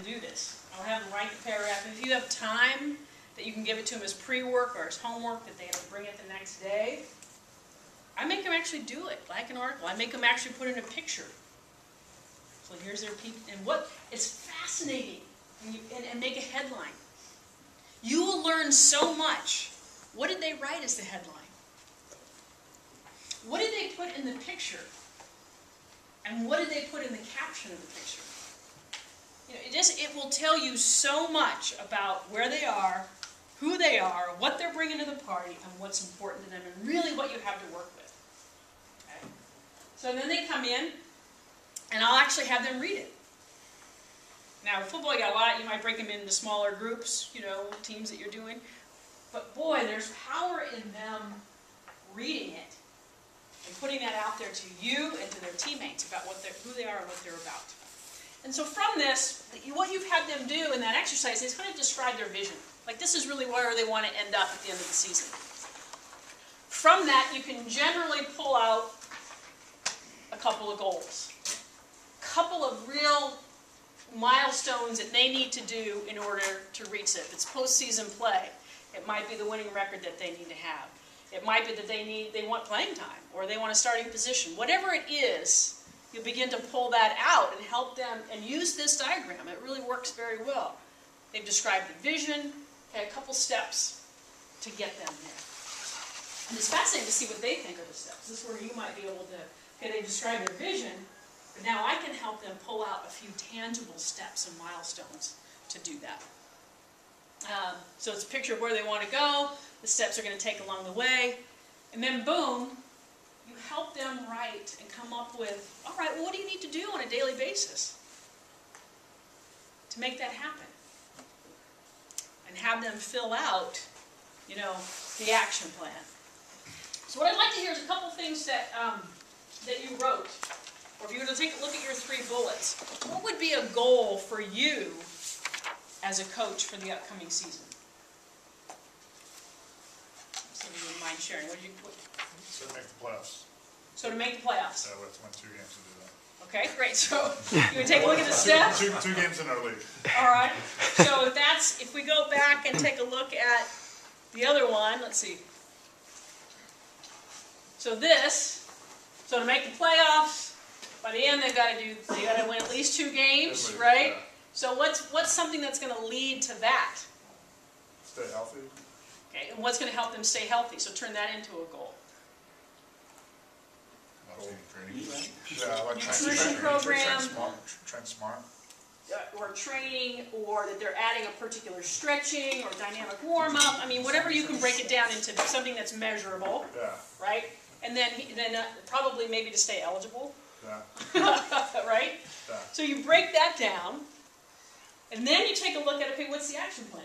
do this. I'll have them write the paragraph. And if you have time that you can give it to them as pre-work or as homework that they have to bring it the next day, I make them actually do it, like an article. I make them actually put in a picture. So here's their peak. And what, it's fascinating. And make a headline. You will learn so much. What did they write as the headline? What did they put in the picture? And what did they put in the caption of the picture? You know, it will tell you so much about where they are, who they are, what they're bringing to the party, and what's important to them, and really what you have to work with. Okay? So then they come in, and I'll actually have them read it. Now, with football, you got a lot. You might break them into smaller groups, you know, teams that you're doing. But boy, there's power in them reading it and putting that out there to you and to their teammates about who they are and what they're about. And so from this, what you've had them do in that exercise is kind of describe their vision. Like, this is really where they want to end up at the end of the season. From that, you can generally pull out a couple of goals. A couple of real milestones that they need to do in order to reach it. If it's postseason play, it might be the winning record that they need to have. It might be that they want playing time, or they want a starting position. Whatever it is, you begin to pull that out and help them, and use this diagram. It really works very well. They've described the vision, okay, a couple steps to get them there. And it's fascinating to see what they think are the steps. This is where you might be able to, okay, they describe their vision, but now I can help them pull out a few tangible steps and milestones to do that. So it's a picture of where they want to go, the steps they're going to take along the way, and then boom, you help them write and come up with, all right, well, what do you need to do on a daily basis to make that happen? And have them fill out, you know, the action plan. So what I'd like to hear is a couple things that you wrote. Or if you were to take a look at your 3 bullets, what would be a goal for you as a coach for the upcoming season? Some of you wouldn't mind sharing. So to make the playoffs. So to make the playoffs. So we have to win 2 games to do that. Okay, great. So you would take a look at the steps. Two games in our league. All right. So if we go back and take a look at the other one, let's see. So to make the playoffs, by the end they got to win at least 2 games, right? Yeah. So what's something that's going to lead to that? Stay healthy. Okay, and what's going to help them stay healthy? So turn that into a goal. Nutrition program. Train smart. Or training, or that they're adding a particular stretching or dynamic warm-up. I mean, whatever you can break it down into something that's measurable, Yeah. right? And then probably maybe to stay eligible, Yeah. right? Yeah. So you break that down, and then you take a look at, okay, what's the action plan?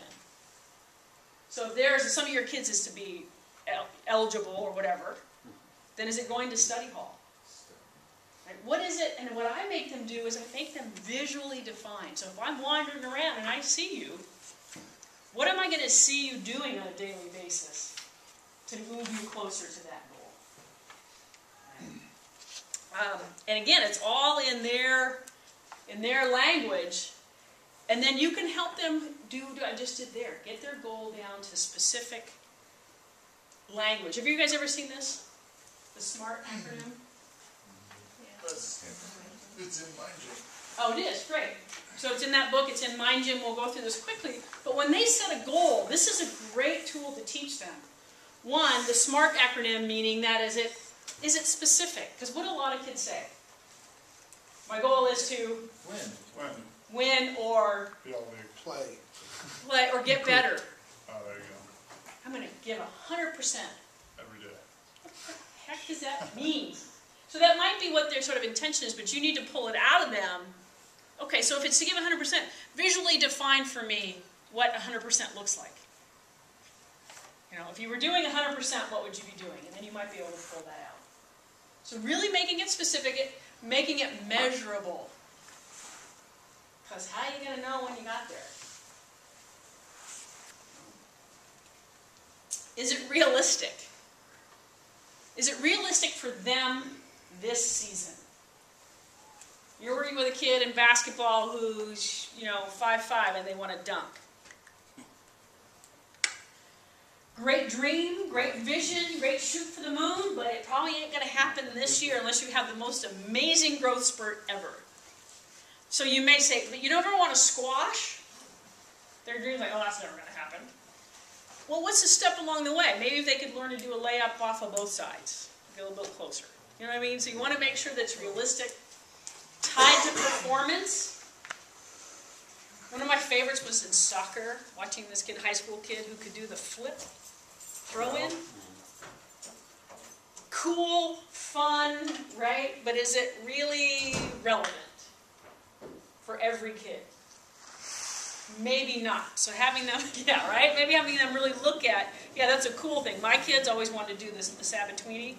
So if some of your kids is to be eligible or whatever, then is it going to study hall? Right? What is it? And what I make them do is I make them visually define. So if I'm wandering around and I see you, what am I going to see you doing on a daily basis to move you closer to that goal? And again, it's all in their language, and then you can help them do what I just did there. Get their goal down to specific language. Have you guys ever seen this? The SMART acronym? It's in Mind Gym. Oh, it is. Great. So it's in that book. It's in Mind Gym. We'll go through this quickly. But when they set a goal, this is a great tool to teach them. One, the SMART acronym, meaning that is it specific? Because what do a lot of kids say? My goal is to win or Be all big. play or get better. Oh, there you go. I'm going to give 100%. Every day. What the heck does that mean? So that might be what their sort of intention is, but you need to pull it out of them. Okay, so if it's to give 100%, visually define for me what 100% looks like. You know, if you were doing 100%, what would you be doing? And then you might be able to pull that out. So really making it specific, making it measurable. Because how are you going to know when you got there? Is it realistic? Is it realistic for them this season? You're working with a kid in basketball who's, 5'5" and they want to dunk. Great dream, great vision, great shoot for the moon, but it probably ain't going to happen this year unless you have the most amazing growth spurt ever. So you may say, but you never want to squash their dreams, like, oh, that's never going to happen. Well, what's the step along the way? Maybe if they could learn to do a layup off of both sides, get a little bit closer. You know what I mean? So you want to make sure that it's realistic, tied to performance. One of my favorites was in soccer, watching this kid, high school kid, who could do the flip, throw in. Cool, fun, right? But is it really relevant for every kid? Maybe not. So having them, yeah, right? Maybe having them really look at, yeah, that's a cool thing. My kids always wanted to do this, the Sabatini.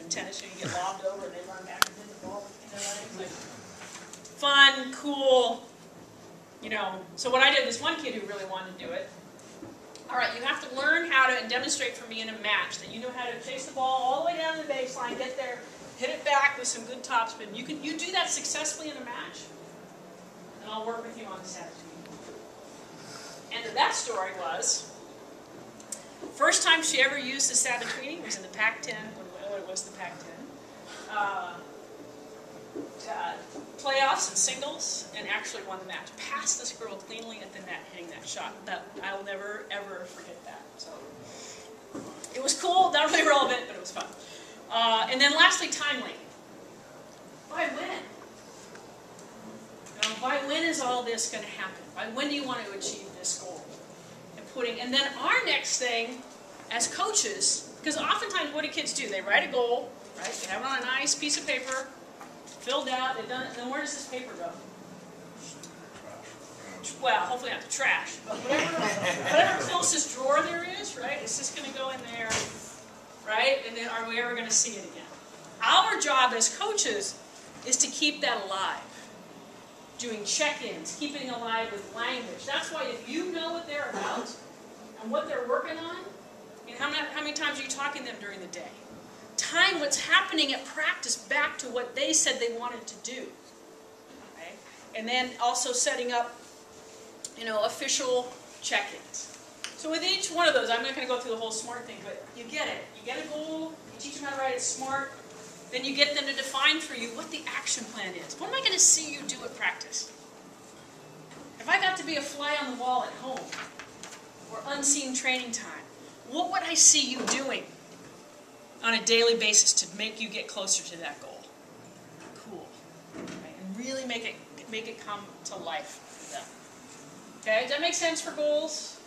In tennis, you get lobbed over and they run back and hit the ball. It's like fun, cool, So what I did, this one kid who really wanted to do it, all right, you have to learn how to, and demonstrate for me in a match, that you know how to chase the ball all the way down to the baseline, get there, hit it back with some good topspin. You do that successfully in a match, and I'll work with you on the Sabatini. End of that story was, first time she ever used the Sabatini was in the Pac-10, what it was the Pac-10, playoffs and singles, and actually won the match. Passed this girl cleanly at the net, hitting that shot. That I will never, ever forget that. So it was cool, not really relevant, but it was fun. And then lastly, timely. By when? By when is all this going to happen? By when do you want to achieve this goal? And then our next thing, as coaches, because oftentimes what do kids do? They write a goal, right? They have it on a nice piece of paper, filled out, they've done it, then where does this paper go? Well, hopefully not the trash, but whatever closest drawer there is, right? It's just going to go in there, right? And then are we ever going to see it again? Our job as coaches is to keep that alive. Doing check-ins, keeping alive with language. That's why if you know what they're about and what they're working on, and how many times are you talking to them during the day? Tying what's happening at practice back to what they said they wanted to do. Okay? And then also setting up, official check-ins. So with each one of those, I'm not going to go through the whole SMART thing, but you get it. You get a goal, you teach them how to write it SMART, then you get them to define for you what the action plan is. What am I going to see you do at practice? If I got to be a fly on the wall at home, or unseen training time, what would I see you doing on a daily basis to make you get closer to that goal? Cool. Right? And really make it come to life for them. Okay, does that make sense for goals?